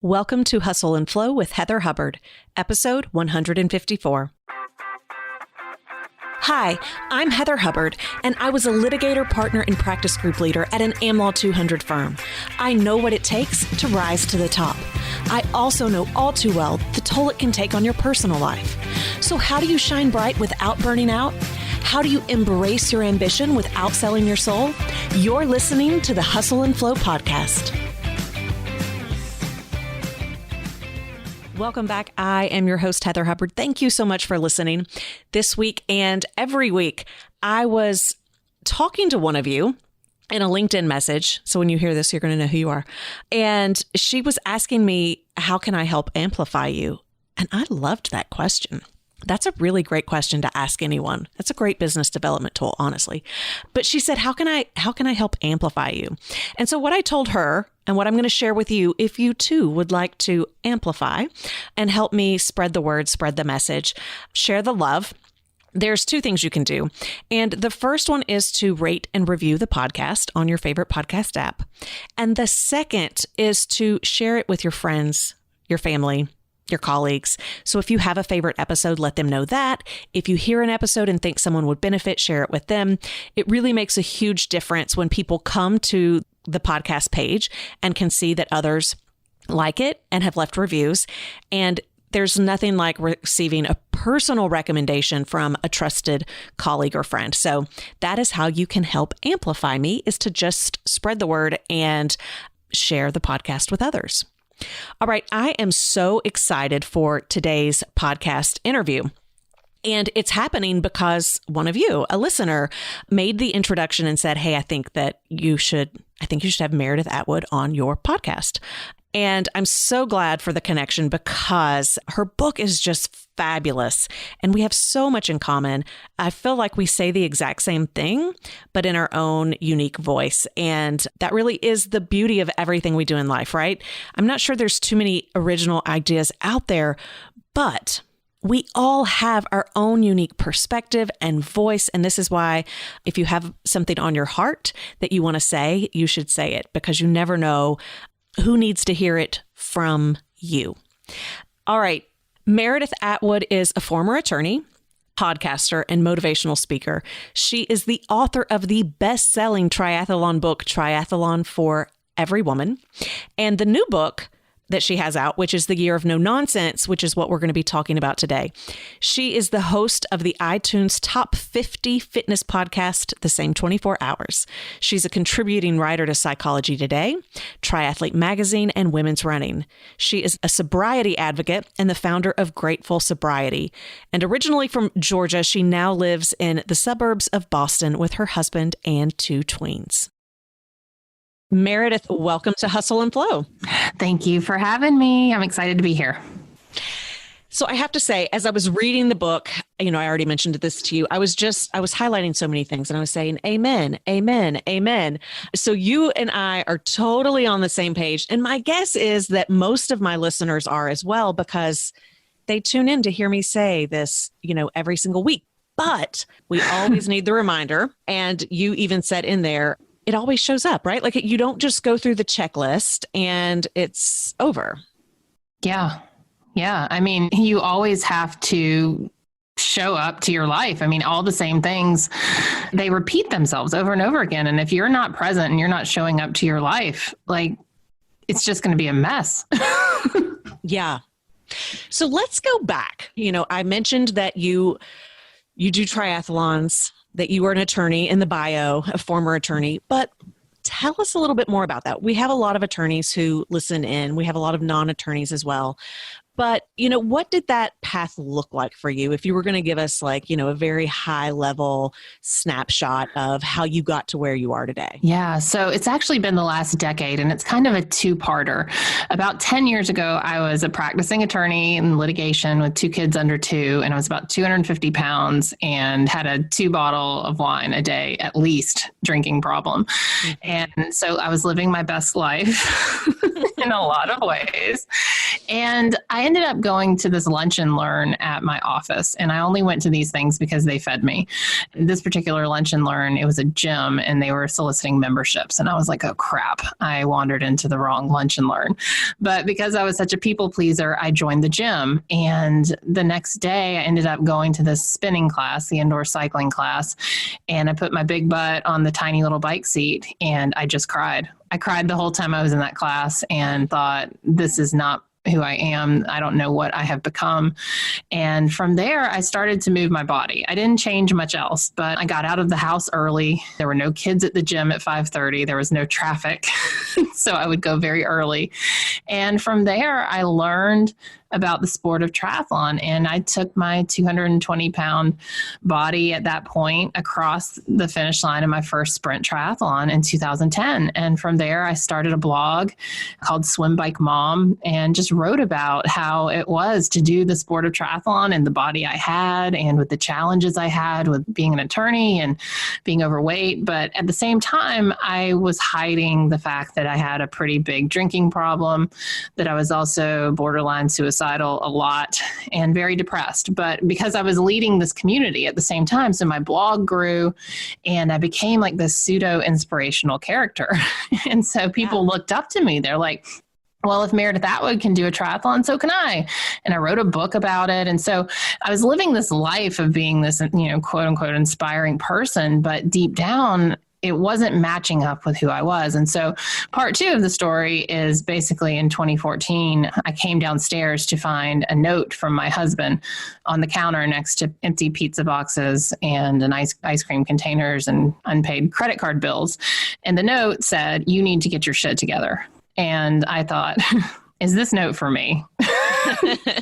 Welcome to Hustle and Flow with Heather Hubbard, episode 154. Hi, I'm Heather Hubbard, and I was a litigator, partner, and practice group leader at an AmLaw 200 firm. I know what it takes to rise to the top. I also know all too well the toll it can take on your personal life. So how do you shine bright without burning out? How do you embrace your ambition without selling your soul? You're listening to the Hustle and Flow podcast. Welcome back. I am your host, Heather Hubbard. Thank you so much for listening. This week and every week, I was talking to one of you in a LinkedIn message. So when you hear this, you're going to know who you are. And she was asking me, how can I help amplify you? And I loved that question. That's a really great question to ask anyone. That's a great business development tool, honestly. But she said, how can I help amplify you? And so what I told her, and what I'm going to share with you, if you too would like to amplify and help me spread the word, spread the message, share the love, there's two things you can do. And the first one is to rate and review the podcast on your favorite podcast app. And the second is to share it with your friends, your family, your colleagues. So if you have a favorite episode, let them know that. If you hear an episode and think someone would benefit, share it with them. It really makes a huge difference when people come to the podcast page and can see that others like it and have left reviews. And there's nothing like receiving a personal recommendation from a trusted colleague or friend. So that is how you can help amplify me, is to just spread the word and share the podcast with others. All right, I am so excited for today's podcast interview. And it's happening because one of you, a listener, made the introduction and said, hey, I think you should have Meredith Atwood on your podcast. And I'm so glad for the connection because her book is just fabulous and we have so much in common. I feel like we say the exact same thing, but in our own unique voice. And that really is the beauty of everything we do in life, right? I'm not sure there's too many original ideas out there, but we all have our own unique perspective and voice. And this is why if you have something on your heart that you want to say, you should say it, because you never know who needs to hear it from you. All right. Meredith Atwood is a former attorney, podcaster, and motivational speaker. She is the author of the best-selling triathlon book, Triathlon for Every Woman, and the new book that she has out, which is The Year of No Nonsense, which is what we're going to be talking about today. She is the host of the iTunes Top 50 Fitness podcast, The Same 24 Hours. She's a contributing writer to Psychology Today, Triathlete Magazine, and Women's Running. She is a sobriety advocate and the founder of Grateful Sobriety. And originally from Georgia, she now lives in the suburbs of Boston with her husband and two tweens. Meredith, welcome to Hustle and Flow. Thank you for having me. I'm excited to be here. So I have to say, as I was reading the book, I already mentioned this to you. I was highlighting so many things and I was saying, amen, amen, amen. So you and I are totally on the same page. And my guess is that most of my listeners are as well, because they tune in to hear me say this, every single week. But we always need the reminder. And you even said in there, it always shows up, right? Like you don't just go through the checklist and it's over. Yeah. Yeah. I mean, you always have to show up to your life. I mean, all the same things, they repeat themselves over and over again. And if you're not present and you're not showing up to your life, like it's just going to be a mess. Yeah. So let's go back. I mentioned that you do triathlons, that you were an attorney in the bio, a former attorney, but tell us a little bit more about that. We have a lot of attorneys who listen in. We have a lot of non-attorneys as well. But, what did that path look like for you? If you were going to give us a very high level snapshot of how you got to where you are today. Yeah. So it's actually been the last decade and it's kind of a two-parter. About 10 years ago, I was a practicing attorney in litigation with two kids under 2, and I was about 250 pounds and had a 2-bottle of wine a day, at least, drinking problem. And so I was living my best life in a lot of ways. And I ended up going to this lunch and learn at my office. And I only went to these things because they fed me. This particular lunch and learn, it was a gym and they were soliciting memberships. And I was like, oh crap, I wandered into the wrong lunch and learn. But because I was such a people pleaser, I joined the gym. And the next day I ended up going to this spinning class, the indoor cycling class. And I put my big butt on the tiny little bike seat and I just cried. I cried the whole time I was in that class and thought, this is not who I am. I don't know what I have become. And from there, I started to move my body. I didn't change much else, but I got out of the house early. There were no kids at the gym at 5:30. There was no traffic. So I would go very early. And from there, I learned about the sport of triathlon. And I took my 220-pound body at that point across the finish line of my first sprint triathlon in 2010. And from there, I started a blog called Swim Bike Mom and just wrote about how it was to do the sport of triathlon and the body I had and with the challenges I had with being an attorney and being overweight. But at the same time, I was hiding the fact that I had a pretty big drinking problem, that I was also borderline suicidal a lot and very depressed. But because I was leading this community at the same time, so my blog grew and I became like this pseudo inspirational character. And so people looked up to me. They're like, well, if Meredith Atwood can do a triathlon, so can I. And I wrote a book about it. And so I was living this life of being this, quote unquote, inspiring person. But deep down, it wasn't matching up with who I was. And so part two of the story is basically in 2014, I came downstairs to find a note from my husband on the counter next to empty pizza boxes and an ice cream containers and unpaid credit card bills. And the note said, you need to get your shit together. And I thought, is this note for me?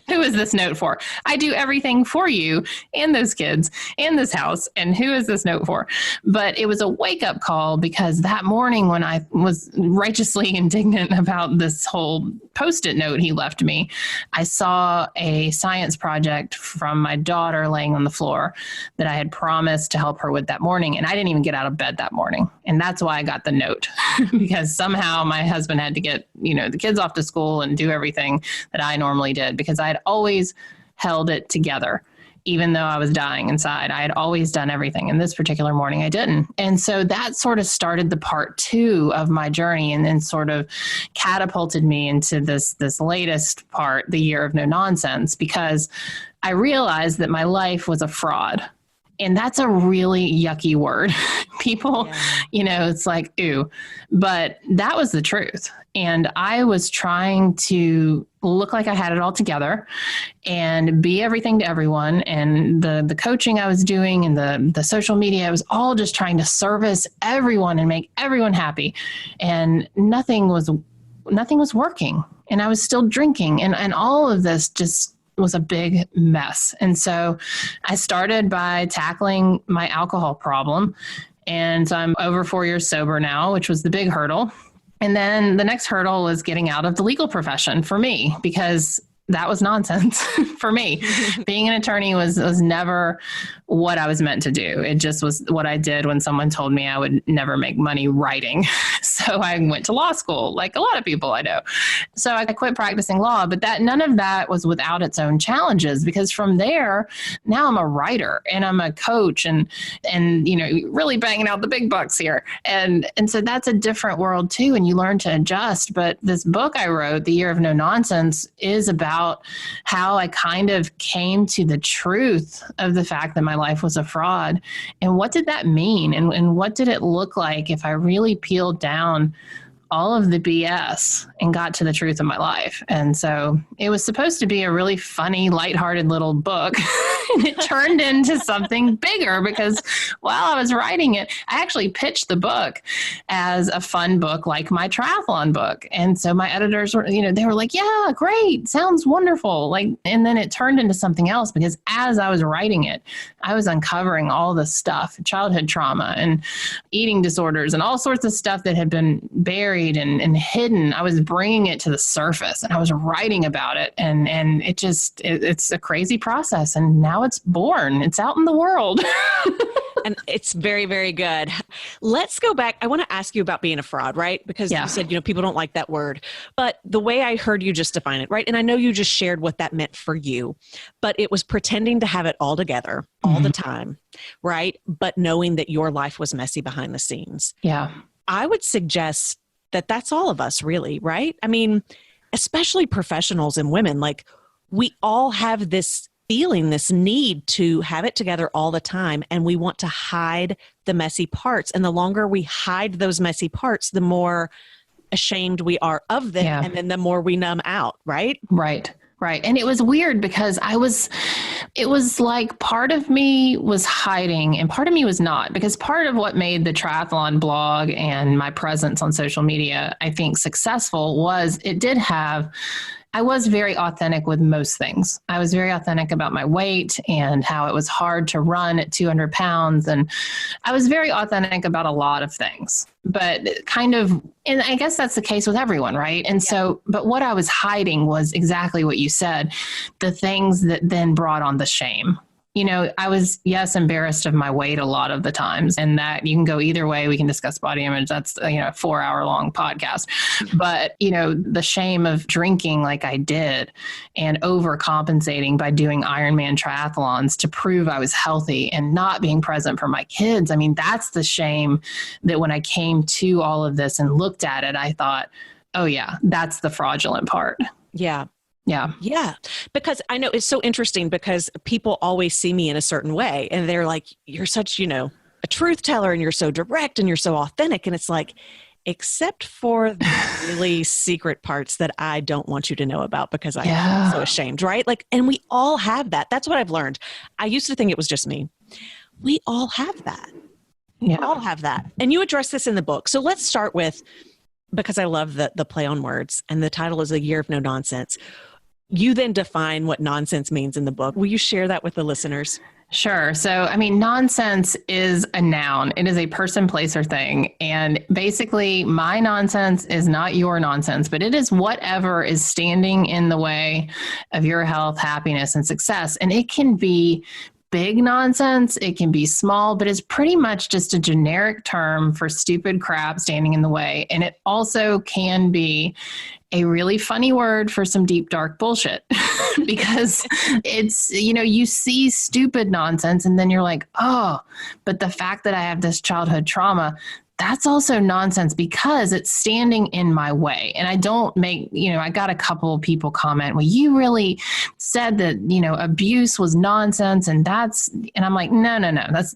Who is this note for? I do everything for you and those kids and this house. And who is this note for? But it was a wake-up call because that morning when I was righteously indignant about this whole Post-it note he left me, I saw a science project from my daughter laying on the floor that I had promised to help her with that morning. And I didn't even get out of bed that morning. And that's why I got the note because somehow my husband had to get, the kids off to school and do everything that I normally did because I had always held it together. Even though I was dying inside, I had always done everything. And this particular morning, I didn't. And so that sort of started the part two of my journey and then sort of catapulted me into this latest part, the year of no nonsense, because I realized that my life was a fraud. And that's a really yucky word. People, it's like, ooh, but that was the truth. And I was trying to look like I had it all together and be everything to everyone. And the coaching I was doing and the social media, I was all just trying to service everyone and make everyone happy. And nothing was working. And I was still drinking. And all of this just was a big mess. And so I started by tackling my alcohol problem. And I'm over 4 years sober now, which was the big hurdle. And then the next hurdle was getting out of the legal profession for me, because that was nonsense for me. Being an attorney was never what I was meant to do. It just was what I did when someone told me I would never make money writing. So I went to law school, like a lot of people I know. So I quit practicing law, but none of that was without its own challenges, because from there, now I'm a writer and I'm a coach and really banging out the big bucks here. And so that's a different world too. And you learn to adjust. But this book I wrote, The Year of No Nonsense, is about how I kind of came to the truth of the fact that my life was a fraud. And what did that mean? And what did it look like if I really peeled down all of the BS and got to the truth of my life? And so it was supposed to be a really funny, lighthearted little book. And it turned into something bigger because while I was writing it, I actually pitched the book as a fun book like my triathlon book. And so my editors were, they were like, yeah, great. Sounds wonderful. And then it turned into something else because as I was writing it, I was uncovering all this stuff, childhood trauma and eating disorders and all sorts of stuff that had been buried buried and hidden, I was bringing it to the surface and I was writing about it. And it's a crazy process. And now it's born. It's out in the world. And it's very, very good. Let's go back. I want to ask you about being a fraud, right? Because you said, people don't like that word. But the way I heard you just define it, right? And I know you just shared what that meant for you, but it was pretending to have it all together all the time, right? But knowing that your life was messy behind the scenes. Yeah. I would suggest that that's all of us, really, right? I mean, especially professionals and women, like we all have this feeling, this need to have it together all the time. And we want to hide the messy parts. And the longer we hide those messy parts, the more ashamed we are of them. Yeah. And then the more we numb out, right? Right. Right. And it was weird because it was like part of me was hiding and part of me was not, because part of what made the triathlon blog and my presence on social media, I think, successful was I was very authentic with most things. I was very authentic about my weight and how it was hard to run at 200 pounds. And I was very authentic about a lot of things, but and I guess that's the case with everyone, right? And so, but what I was hiding was exactly what you said, the things that then brought on the shame. I was, embarrassed of my weight a lot of the times, and that you can go either way. We can discuss body image. That's, a 4-hour long podcast, but, the shame of drinking like I did and overcompensating by doing Ironman triathlons to prove I was healthy and not being present for my kids. I mean, that's the shame that when I came to all of this and looked at it, I thought, oh yeah, that's the fraudulent part. Yeah. Yeah. Yeah. Because I know it's so interesting because people always see me in a certain way and they're like, you're such, a truth teller and you're so direct and you're so authentic. And it's like, except for the really secret parts that I don't want you to know about because I'm so ashamed, right? Like, and we all have that. That's what I've learned. I used to think it was just me. We all have that. Yeah. We all have that. And you address this in the book. So let's start with, because I love the play on words and the title is A Year of No Nonsense. You then define what nonsense means in the book. Will you share that with the listeners? Sure. So, nonsense is a noun. It is a person, place, or thing. And basically, my nonsense is not your nonsense, but it is whatever is standing in the way of your health, happiness, and success. And it can be big nonsense. It can be small, but it's pretty much just a generic term for stupid crap standing in the way. And it also can be a really funny word for some deep, dark bullshit because it's, you see stupid nonsense and then you're like, oh, but the fact that I have this childhood trauma, that's also nonsense because it's standing in my way. And I don't make, I got a couple of people comment, well, you really said that, abuse was nonsense and I'm like, no,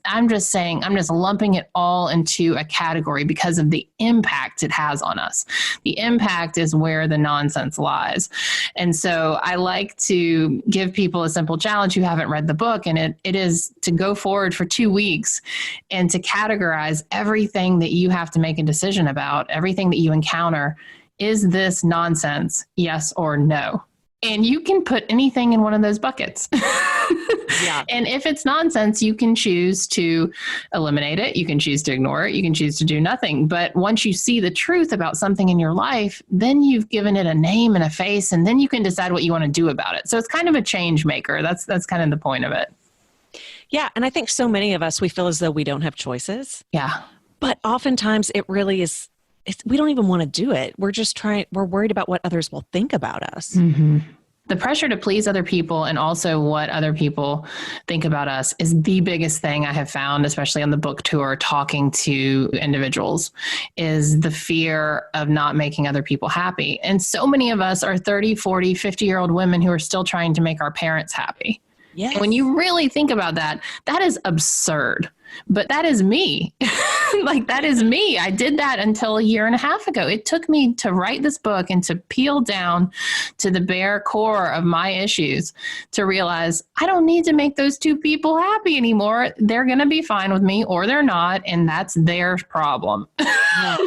I'm just saying, I'm just lumping it all into a category because of the impact it has on us. The impact is where the nonsense lies. And so I like to give people a simple challenge who haven't read the book. And it is to go forward for 2 weeks and to categorize everything that you have to make a decision about, everything that you encounter. Is this nonsense? Yes or no? And you can put anything in one of those buckets. Yeah. And if it's nonsense, you can choose to eliminate it. You can choose to ignore it. You can choose to do nothing. But once you see the truth about something in your life, then you've given it a name and a face, and then you can decide what you want to do about it. So it's kind of a change maker. That's kind of the point of it. Yeah. And I think so many of us, we feel as though we don't have choices. Yeah. But oftentimes it really is, we don't even want to do it. We're worried about what others will think about us. Mm-hmm. The pressure to please other people and also what other people think about us is the biggest thing I have found, especially on the book tour, talking to individuals, is the fear of not making other people happy. And so many of us are 30, 40, 50-year-old women who are still trying to make our parents happy. Yes. And when you really think about that, that is absurd. But that is me. That is me. I did that until a year and a half ago. It took me to write this book and to peel down to the bare core of my issues to realize I don't need to make those two people happy anymore. They're going to be fine with me or they're not. And that's their problem. Yeah.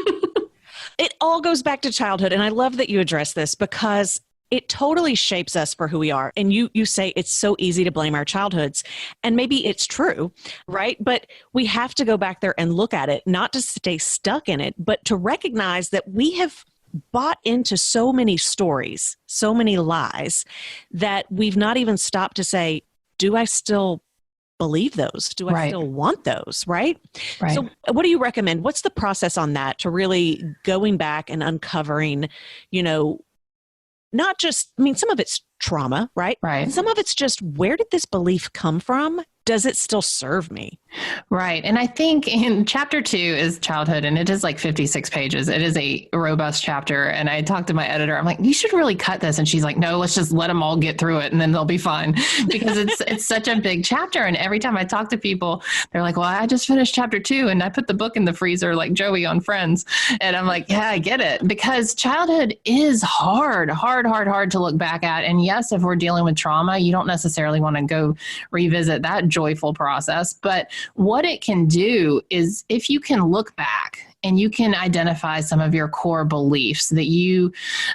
It all goes back to childhood. And I love that you address this because it totally shapes us for who we are. And you say it's so easy to blame our childhoods, and maybe it's true, right? But we have to go back there and look at it, not to stay stuck in it, but to recognize that we have bought into so many stories, so many lies, that we've not even stopped to say, do I still believe those? Do I still want those? Right? So what do you recommend? What's the process on that to really going back and uncovering, not just, some of it's trauma, right? Right. Some of it's just, where did this belief come from? Does it still serve me? Right. And I think in chapter 2 is childhood, and it is like 56 pages. It is a robust chapter. And I talked to my editor. I'm like, you should really cut this. And she's like, no, let's just let them all get through it and then they'll be fine, because it's such a big chapter. And every time I talk to people, they're like, well, I just finished chapter 2 and I put the book in the freezer like Joey on Friends. And I'm like, yeah, I get it, because childhood is hard to look back at. And yes, if we're dealing with trauma, you don't necessarily want to go revisit that joyful process. But what it can do is, if you can look back and you can identify some of your core beliefs that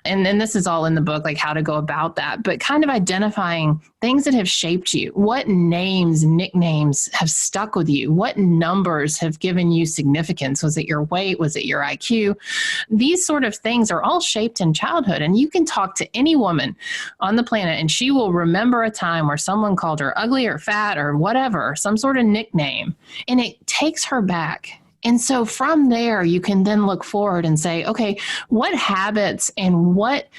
and then this is all in the book, like how to go about that, but kind of identifying things that have shaped you. What names, nicknames have stuck with you? What numbers have given you significance? Was it your weight? Was it your IQ? These sort of things are all shaped in childhood. And you can talk to any woman on the planet and she will remember a time where someone called her ugly or fat or whatever, some sort of nickname, and it takes her back. And so from there, you can then look forward and say, okay, what habits and what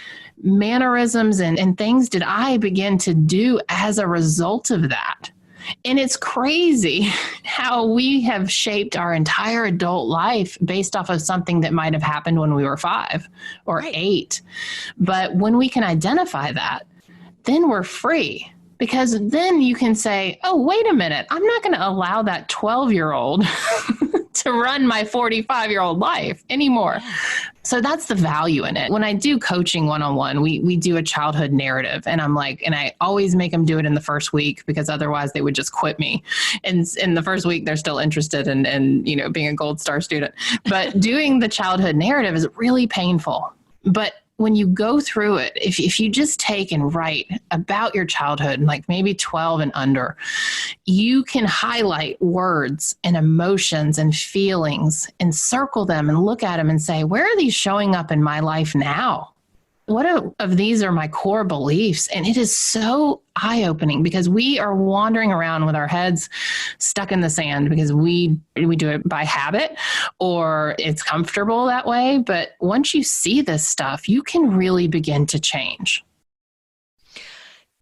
mannerisms and things did I begin to do as a result of that? And it's crazy how we have shaped our entire adult life based off of something that might have happened when we were 5 or 8. But when we can identify that, then we're free. Because then you can say, oh, wait a minute, I'm not going to allow that 12-year-old to run my 45-year-old life anymore. So that's the value in it. When I do coaching one-on-one, we do a childhood narrative, and I'm like, and I always make them do it in the first week, because otherwise they would just quit me. And in the first week, they're still interested in being a gold star student. But doing the childhood narrative is really painful. But when you go through it, if you just take and write about your childhood, like maybe 12 and under, you can highlight words and emotions and feelings and circle them and look at them and say, where are these showing up in my life now? What of these are my core beliefs? And it is so eye-opening, because we are wandering around with our heads stuck in the sand because we do it by habit or it's comfortable that way. But once you see this stuff, you can really begin to change.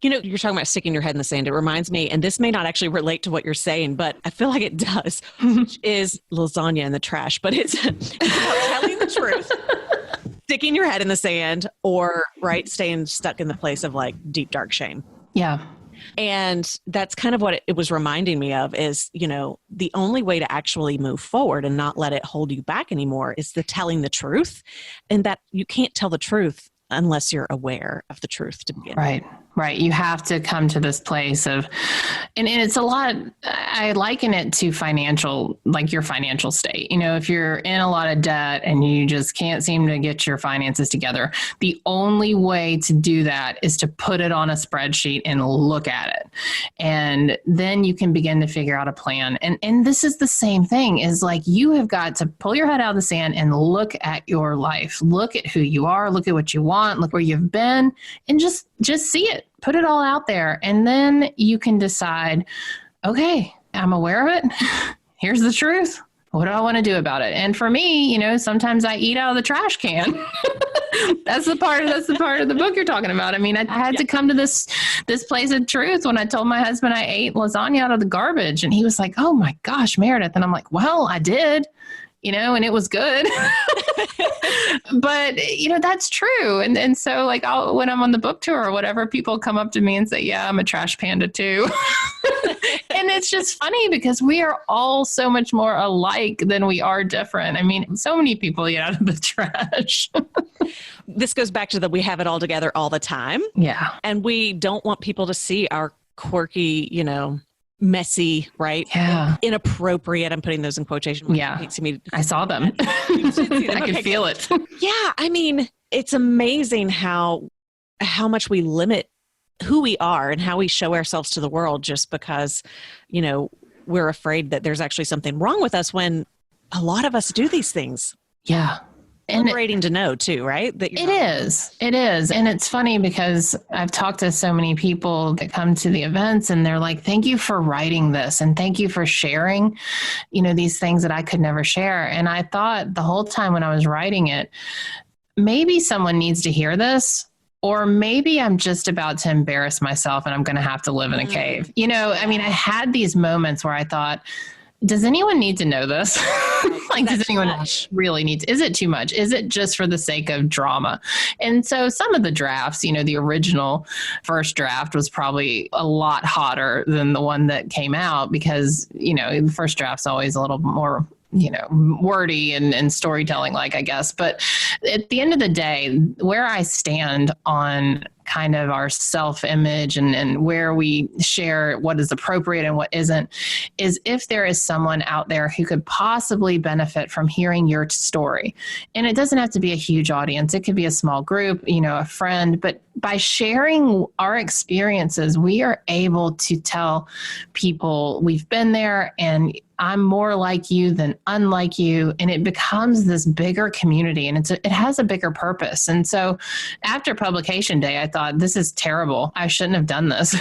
You're talking about sticking your head in the sand. It reminds me, and this may not actually relate to what you're saying, but I feel like it does, which is lasagna in the trash. But it's about telling the truth, sticking your head in the sand, or staying stuck in the place of like deep, dark shame. Yeah. And that's kind of what it was reminding me of is, the only way to actually move forward and not let it hold you back anymore is the telling the truth, and that you can't tell the truth unless you're aware of the truth to begin with. Right. You have to come to this place of, and it's a lot, I liken it to like your financial state. If you're in a lot of debt and you just can't seem to get your finances together, the only way to do that is to put it on a spreadsheet and look at it. And then you can begin to figure out a plan. And this is the same thing, is like, you have got to pull your head out of the sand and look at your life, look at who you are, look at what you want, look where you've been, and just see it. Put it all out there. And then you can decide, okay, I'm aware of it. Here's the truth. What do I want to do about it? And for me, sometimes I eat out of the trash can. That's the part of the book you're talking about. I mean, I had to come to this place of truth when I told my husband I ate lasagna out of the garbage. And he was like, oh my gosh, Meredith. And I'm like, well, I did. And it was good. But, that's true. And so like when I'm on the book tour or whatever, people come up to me and say, yeah, I'm a trash panda too. And it's just funny because we are all so much more alike than we are different. I mean, so many people eat out of the trash. This goes back to we have it all together all the time. Yeah. And we don't want people to see our quirky, messy, right? Yeah. Inappropriate. I'm putting those in quotation marks. Yeah. Me. I saw them. I could feel it. Yeah. I mean, it's amazing how how much we limit who we are and how we show ourselves to the world just because, we're afraid that there's actually something wrong with us when a lot of us do these things. Yeah. And liberating to know too, right? That it is. And it's funny because I've talked to so many people that come to the events and they're like, thank you for writing this. And thank you for sharing, these things that I could never share. And I thought the whole time when I was writing it, maybe someone needs to hear this, or maybe I'm just about to embarrass myself and I'm going to have to live in a cave. I had these moments where I thought, does anyone need to know this? Does anyone really need to? Is it too much? Is it just for the sake of drama? And so some of the drafts, the original first draft was probably a lot hotter than the one that came out because, the first draft's always a little more wordy and storytelling, I guess. But at the end of the day, where I stand on kind of our self-image and where we share what is appropriate and what isn't, is if there is someone out there who could possibly benefit from hearing your story. And it doesn't have to be a huge audience. It could be a small group, a friend, but by sharing our experiences, we are able to tell people we've been there and I'm more like you than unlike you. And it becomes this bigger community and it has a bigger purpose. And so after publication day, I thought, this is terrible. I shouldn't have done this.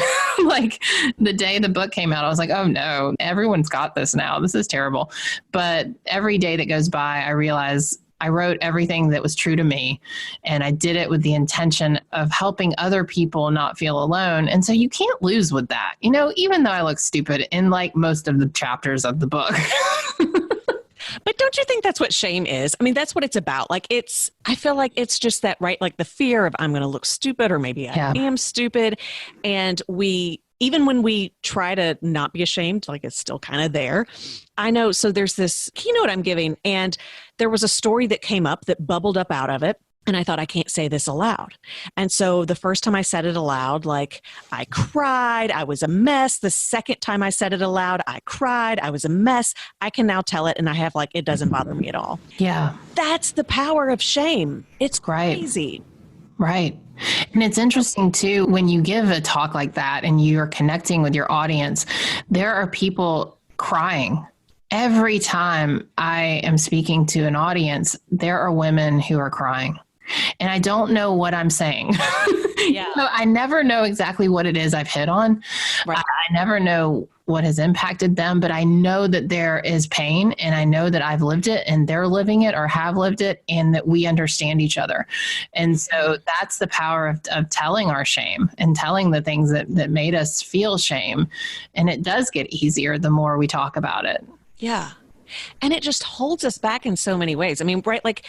The day the book came out, I was like, oh no, everyone's got this now. This is terrible. But every day that goes by, I realize I wrote everything that was true to me, and I did it with the intention of helping other people not feel alone. And so you can't lose with that, even though I look stupid in most of the chapters of the book. But don't you think that's what shame is? I mean, that's what it's about. I feel like it's just that, right? The fear of I'm going to look stupid, or maybe I am stupid. And even when we try to not be ashamed, it's still kind of there. I know. So there's this keynote I'm giving, and there was a story that came up that bubbled up out of it. And I thought, I can't say this aloud. And so the first time I said it aloud, I cried, I was a mess. The second time I said it aloud, I cried, I was a mess. I can now tell it, and I have it doesn't bother me at all. Yeah. That's the power of shame. It's crazy. Right. And it's interesting too, when you give a talk like that and you're connecting with your audience, there are people crying. Every time I am speaking to an audience, there are women who are crying. And I don't know what I'm saying. Yeah. I never know exactly what it is I've hit on. Right. I never know what has impacted them, but I know that there is pain, and I know that I've lived it and they're living it or have lived it, and that we understand each other. And so that's the power of telling our shame and telling the things that made us feel shame. And it does get easier the more we talk about it. Yeah. And it just holds us back in so many ways. I mean, right,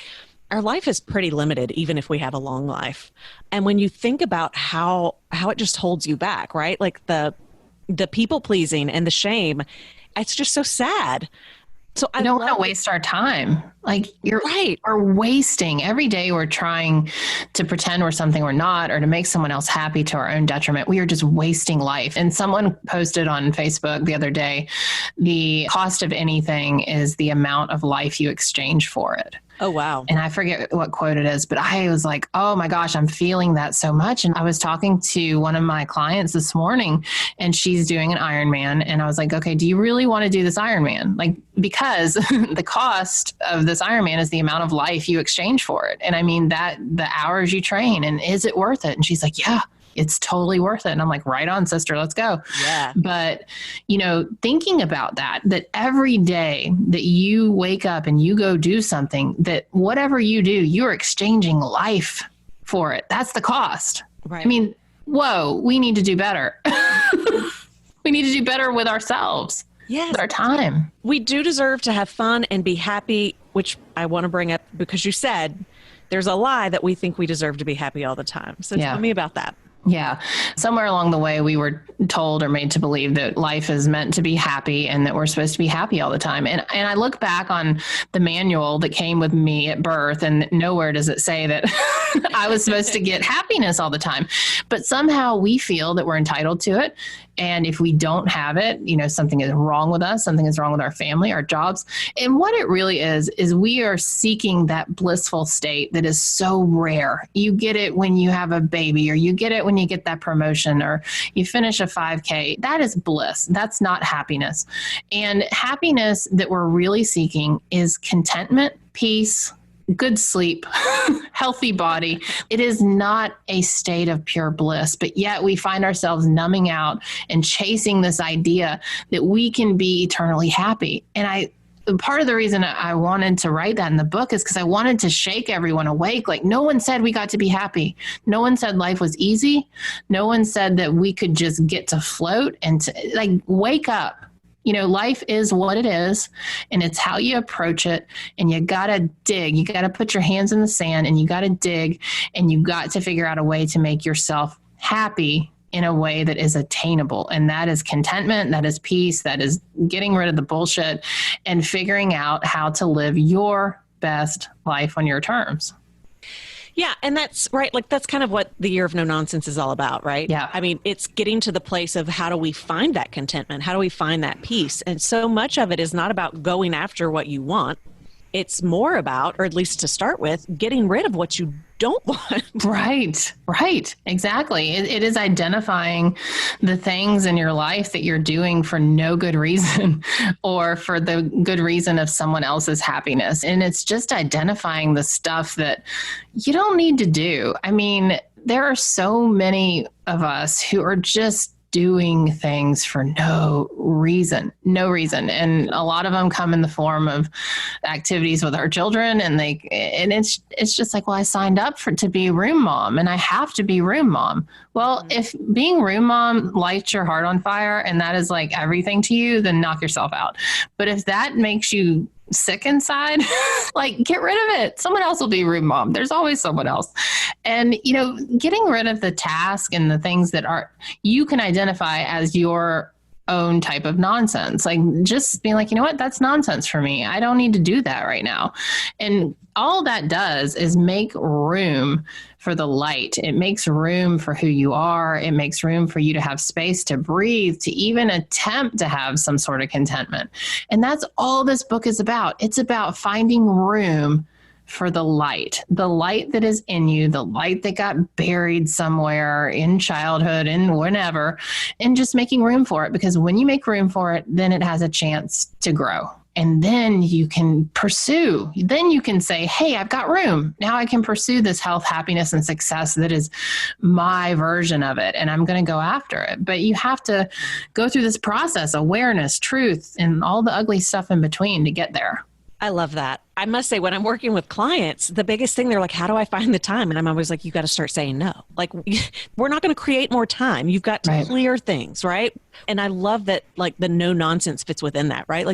our life is pretty limited, even if we have a long life. And when you think about how it just holds you back, right? The people pleasing and the shame, it's just so sad. So I don't want to waste our time. You're right. We're wasting every day. We're trying to pretend we're something we're not, or to make someone else happy to our own detriment. We are just wasting life. And someone posted on Facebook the other day, the cost of anything is the amount of life you exchange for it. Oh, wow. And I forget what quote it is, but I was like, oh my gosh, I'm feeling that so much. And I was talking to one of my clients this morning, and she's doing an Ironman. And I was like, okay, do you really want to do this Ironman? Because the cost of this Ironman is the amount of life you exchange for it. And I mean the hours you train, and is it worth it? And she's like, yeah, it's totally worth it. And I'm like, right on, sister, let's go. Yeah. But, thinking about that every day that you wake up and you go do something, that whatever you do, you're exchanging life for it. That's the cost. Right. I mean, whoa, we need to do better. We need to do better with ourselves. Yes. With our time. We do deserve to have fun and be happy, which I want to bring up because you said there's a lie that we think we deserve to be happy all the time. So tell me about that. Yeah. Somewhere along the way, we were told or made to believe that life is meant to be happy and that we're supposed to be happy all the time. And I look back on the manual that came with me at birth, and nowhere does it say that I was supposed to get happiness all the time. But somehow we feel that we're entitled to it. And if we don't have it, something is wrong with us, something is wrong with our family, our jobs. And what it really is we are seeking that blissful state that is so rare. You get it when you have a baby, or you get it when you get that promotion, or you finish a 5K. That is bliss. That's not happiness. And happiness that we're really seeking is contentment, peace, good sleep, healthy body. It is not a state of pure bliss, but yet we find ourselves numbing out and chasing this idea that we can be eternally happy. And part of the reason I wanted to write that in the book is because I wanted to shake everyone awake. Like, no one said we got to be happy. No one said life was easy. No one said that we could just get to float and wake up. Life is what it is, and it's how you approach it. And you got to dig. You got to put your hands in the sand, and you got to dig, and you got to figure out a way to make yourself happy in a way that is attainable. And that is contentment. That is peace. That is getting rid of the bullshit and figuring out how to live your best life on your terms. Yeah. And that's right. Like, that's kind of what the Year of No Nonsense is all about, right? Yeah. I mean, it's getting to the place of how do we find that contentment? How do we find that peace? And so much of it is not about going after what you want. It's more about, or at least to start with, getting rid of what you don't want. Right. Exactly. It is identifying the things in your life that you're doing for no good reason or for the good reason of someone else's happiness. And it's just identifying the stuff that you don't need to do. I mean, there are so many of us who are just doing things for no reason. And a lot of them come in the form of activities with our children. And it's just like, well, I signed up to be a room mom and I have to be room mom. Well, if being room mom lights your heart on fire and that is like everything to you, then knock yourself out. But if that makes you sick inside, get rid of it. Someone else will be room mom. There's always someone else. And, getting rid of the task and the things that you can identify as your own type of nonsense, just being like, you know what, that's nonsense for me. I don't need to do that right now. And all that does is make room for the light. It makes room for who you are. It makes room for you to have space to breathe, to even attempt to have some sort of contentment. And that's all this book is about. It's about finding room for the light that is in you, the light that got buried somewhere in childhood and whenever, and just making room for it. Because when you make room for it, then it has a chance to grow. And then you can pursue. Then you can say, hey, I've got room. Now I can pursue this health, happiness, and success that is my version of it. And I'm going to go after it. But you have to go through this process, awareness, truth, and all the ugly stuff in between to get there. I love that. I must say, when I'm working with clients, the biggest thing, they're like, how do I find the time? And I'm always like, you got to start saying no. Like, we're not going to create more time. You've got to clear things, right? And I love that, the no nonsense fits within that, right?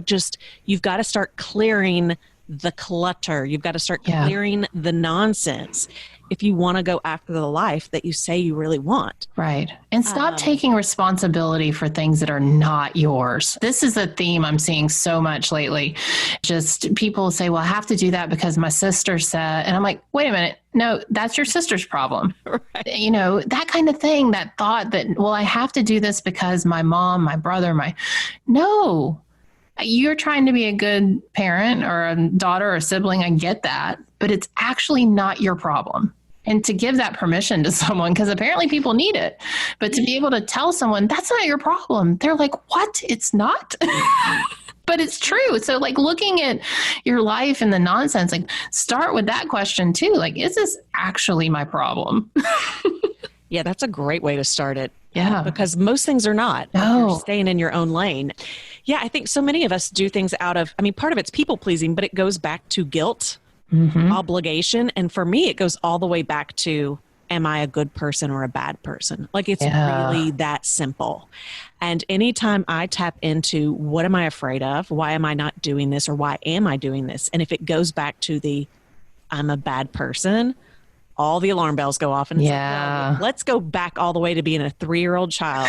You've got to start clearing the clutter. You've got to start clearing the nonsense if you want to go after the life that you say you really want. Right. And stop taking responsibility for things that are not yours. This is a theme I'm seeing so much lately. Just people say, well, I have to do that because my sister said, and I'm like, wait a minute. No, that's your sister's problem. Right. That kind of thing, that thought that, well, I have to do this because my mom, my brother, no. You're trying to be a good parent or a daughter or sibling. I get that, but it's actually not your problem. And to give that permission to someone, because apparently people need it, but to be able to tell someone that's not your problem. They're like, what? It's not? But it's true. So looking at your life and the nonsense, start with that question too. Is this actually my problem? Yeah, that's a great way to start it. Yeah. Because most things are not. No. You're staying in your own lane. Yeah, I think so many of us do things out of, part of it's people pleasing, but it goes back to guilt, obligation. And for me, it goes all the way back to, am I a good person or a bad person? It's really that simple. And anytime I tap into what am I afraid of? Why am I not doing this? Or why am I doing this? And if it goes back to I'm a bad person, all the alarm bells go off. And it's well, let's go back all the way to being a 3-year-old child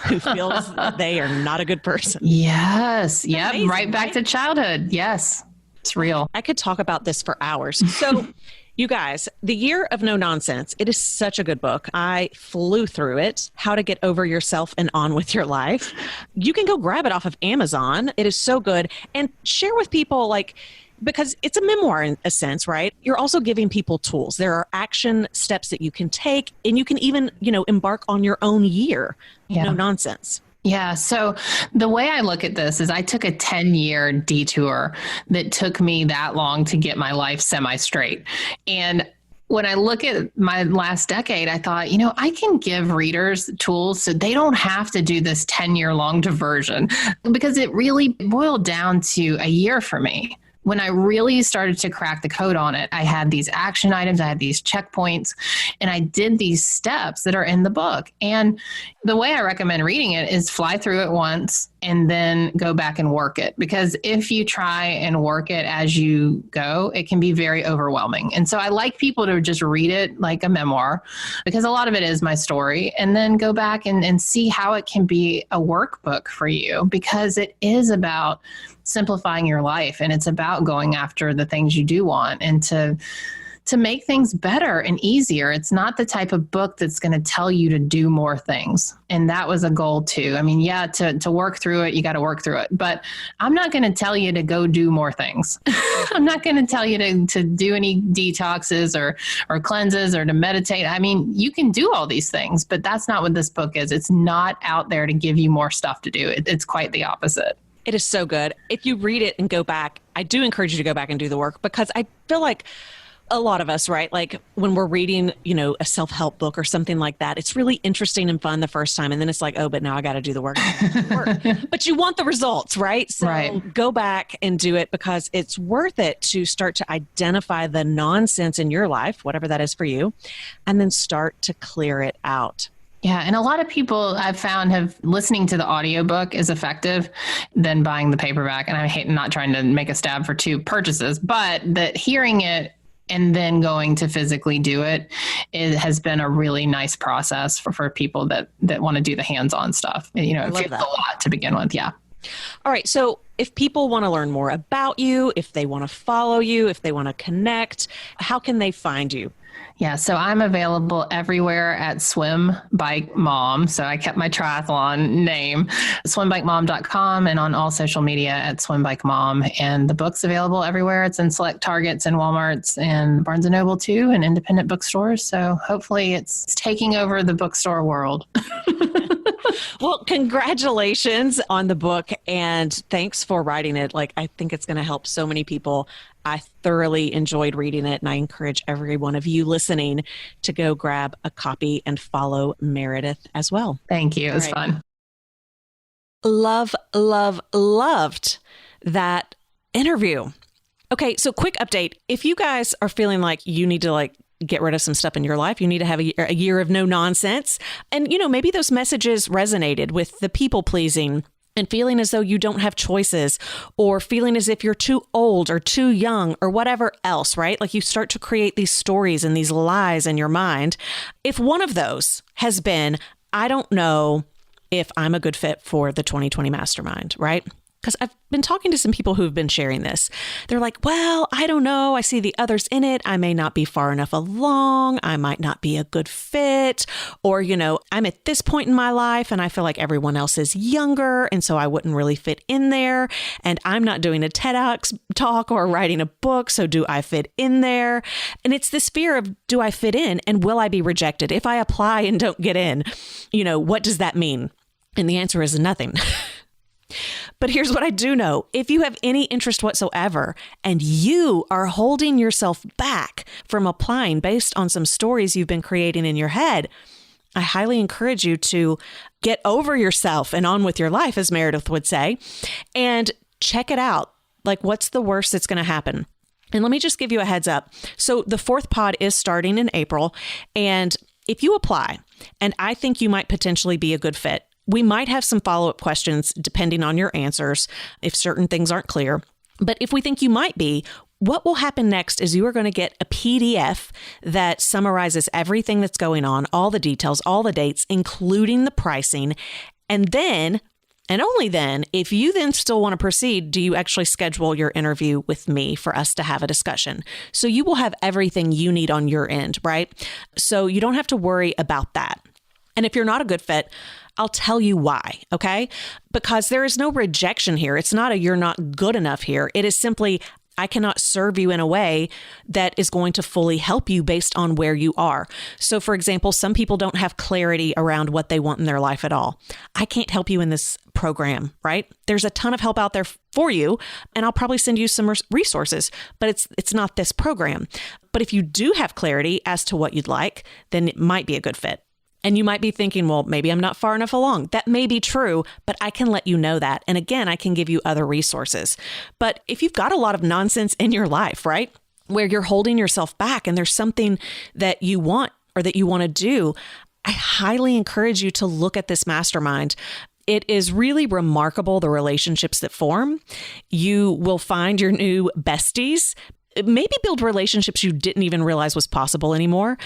who feels that they are not a good person. Yes. Yep. Amazing, right back to childhood. Yes. It's real. I could talk about this for hours. So You guys, The Year of No Nonsense. It is such a good book. I flew through it. How to Get Over Yourself and On with Your Life. You can go grab it off of Amazon. It is so good. And share with people, because it's a memoir in a sense, right? You're also giving people tools. There are action steps that you can take, and you can even, embark on your own year. Yeah. No nonsense. Yeah. So the way I look at this is I took a 10-year detour that took me that long to get my life semi-straight. And when I look at my last decade, I thought, I can give readers tools so they don't have to do this 10-year long diversion, because it really boiled down to a year for me. When I really started to crack the code on it, I had these action items, I had these checkpoints, and I did these steps that are in the book. And the way I recommend reading it is fly through it once and then go back and work it. Because if you try and work it as you go, it can be very overwhelming. And so I like people to just read it like a memoir, because a lot of it is my story, and then go back and see how it can be a workbook for you, because it is about simplifying your life, and it's about going after the things you do want and to make things better and easier. It's not the type of book that's going to tell you to do more things. And that was a goal too. I mean, yeah, to work through it, you got to work through it, but I'm not going to tell you to go do more things. I'm not going to tell you to do any detoxes or cleanses or to meditate. I mean, you can do all these things, but that's not what this book is. It's not out there to give you more stuff to do. It's quite the opposite. It is so good. If you read it and go back, I do encourage you to go back and do the work, because I feel like a lot of us, right? Like when we're reading, a self-help book or something like that, it's really interesting and fun the first time. And then it's like, oh, but now I got to do the work. But you want the results, right? So right. Go back and do it, because it's worth it to start to identify the nonsense in your life, whatever that is for you, and then start to clear it out. Yeah. And a lot of people I've found have listening to the audiobook is effective than buying the paperback. And I hate not trying to make a stab for two purchases, but that hearing it and then going to physically do it has been a really nice process for people that want to do the hands-on stuff. It feels a lot to begin with. Yeah. All right. So if people want to learn more about you, if they want to follow you, if they want to connect, how can they find you? Yeah, so I'm available everywhere at Swim Bike Mom. So I kept my triathlon name, swimbikemom.com, and on all social media at Swim Bike Mom. And the book's available everywhere. It's in select Targets and Walmarts and Barnes & Noble too, and independent bookstores. So hopefully it's taking over the bookstore world. Well, congratulations on the book, and thanks for writing it. I think it's going to help so many people. I thoroughly enjoyed reading it, and I encourage every one of you listening to go grab a copy and follow Meredith as well. Thank you. It was fun. Loved that interview. Okay, so quick update. If you guys are feeling like you need to get rid of some stuff in your life, you need to have a year of no nonsense. And, maybe those messages resonated with the people pleasing and feeling as though you don't have choices, or feeling as if you're too old or too young or whatever else, right? Like you start to create these stories and these lies in your mind. If one of those has been, I don't know if I'm a good fit for the 2020 Mastermind, right? Because I've been talking to some people who've been sharing this. They're like, well, I don't know. I see the others in it. I may not be far enough along. I might not be a good fit. Or, I'm at this point in my life and I feel like everyone else is younger. And so I wouldn't really fit in there. And I'm not doing a TEDx talk or writing a book. So do I fit in there? And it's this fear of, do I fit in? And will I be rejected? If I apply and don't get in, what does that mean? And the answer is nothing. But here's what I do know. If you have any interest whatsoever and you are holding yourself back from applying based on some stories you've been creating in your head, I highly encourage you to get over yourself and on with your life, as Meredith would say, and check it out. What's the worst that's going to happen? And let me just give you a heads up. So the 4th pod is starting in April. And if you apply, and I think you might potentially be a good fit, we might have some follow-up questions depending on your answers if certain things aren't clear. But if we think you might be, what will happen next is you are going to get a PDF that summarizes everything that's going on, all the details, all the dates, including the pricing. And then And only then, if you then still want to proceed, do you actually schedule your interview with me for us to have a discussion. So you will have everything you need on your end, right? So you don't have to worry about that. And if you're not a good fit, I'll tell you why, okay? Because there is no rejection here. It's not a you're not good enough here. It is simply I cannot serve you in a way that is going to fully help you based on where you are. So for example, some people don't have clarity around what they want in their life at all. I can't help you in this program, right? There's a ton of help out there for you, and I'll probably send you some resources, but it's not this program. But if you do have clarity as to what you'd like, then it might be a good fit. And you might be thinking, well, maybe I'm not far enough along. That may be true, but I can let you know that. And again, I can give you other resources. But if you've got a lot of nonsense in your life, right, where you're holding yourself back and there's something that you want or that you want to do, I highly encourage you to look at this mastermind. It is really remarkable, the relationships that form. You will find your new besties, maybe build relationships you didn't even realize was possible anymore.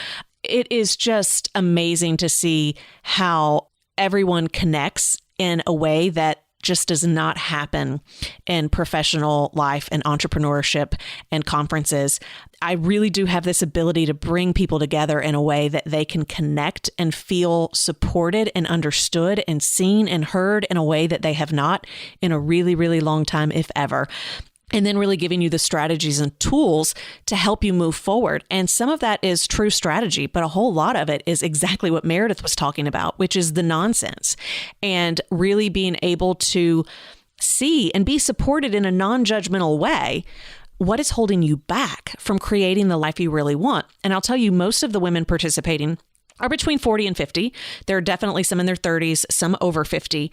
It is just amazing to see how everyone connects in a way that just does not happen in professional life and entrepreneurship and conferences. I really do have this ability to bring people together in a way that they can connect and feel supported and understood and seen and heard in a way that they have not in a really, really long time, if ever. And then really giving you the strategies and tools to help you move forward. And some of that is true strategy, but a whole lot of it is exactly what Meredith was talking about, which is the nonsense and really being able to see and be supported in a non-judgmental way. What is holding you back from creating the life you really want? And I'll tell you, most of the women participating are between 40 and 50. There are definitely some in their 30s, some over 50.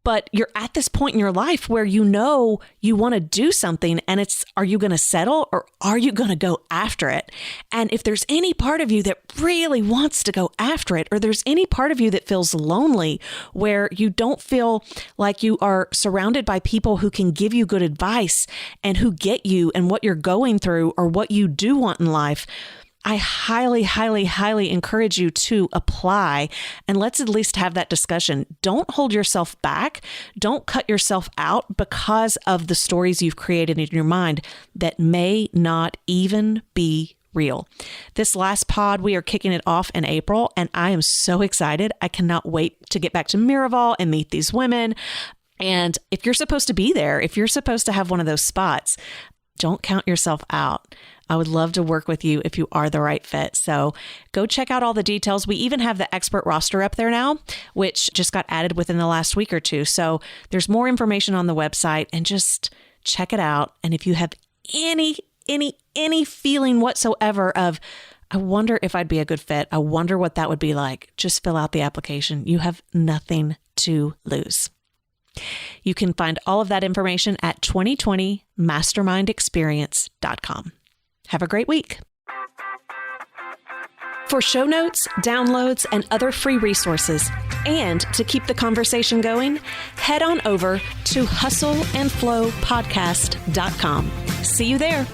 But you're at this point in your life where you know you want to do something, and it's, are you going to settle or are you going to go after it? And if there's any part of you that really wants to go after it, or there's any part of you that feels lonely, where you don't feel like you are surrounded by people who can give you good advice and who get you and what you're going through or what you do want in life, I highly, highly, highly encourage you to apply, and let's at least have that discussion. Don't hold yourself back. Don't cut yourself out because of the stories you've created in your mind that may not even be real. This last pod, we are kicking it off in April, and I am so excited. I cannot wait to get back to Miraval and meet these women. And if you're supposed to be there, if you're supposed to have one of those spots, don't count yourself out. I would love to work with you if you are the right fit. So go check out all the details. We even have the expert roster up there now, which just got added within the last week or two. So there's more information on the website, and just check it out. And if you have any feeling whatsoever of, I wonder if I'd be a good fit, I wonder what that would be like, just fill out the application. You have nothing to lose. You can find all of that information at 2020mastermindexperience.com. Have a great week. For show notes, downloads, and other free resources, and to keep the conversation going, head on over to hustleandflowpodcast.com. See you there.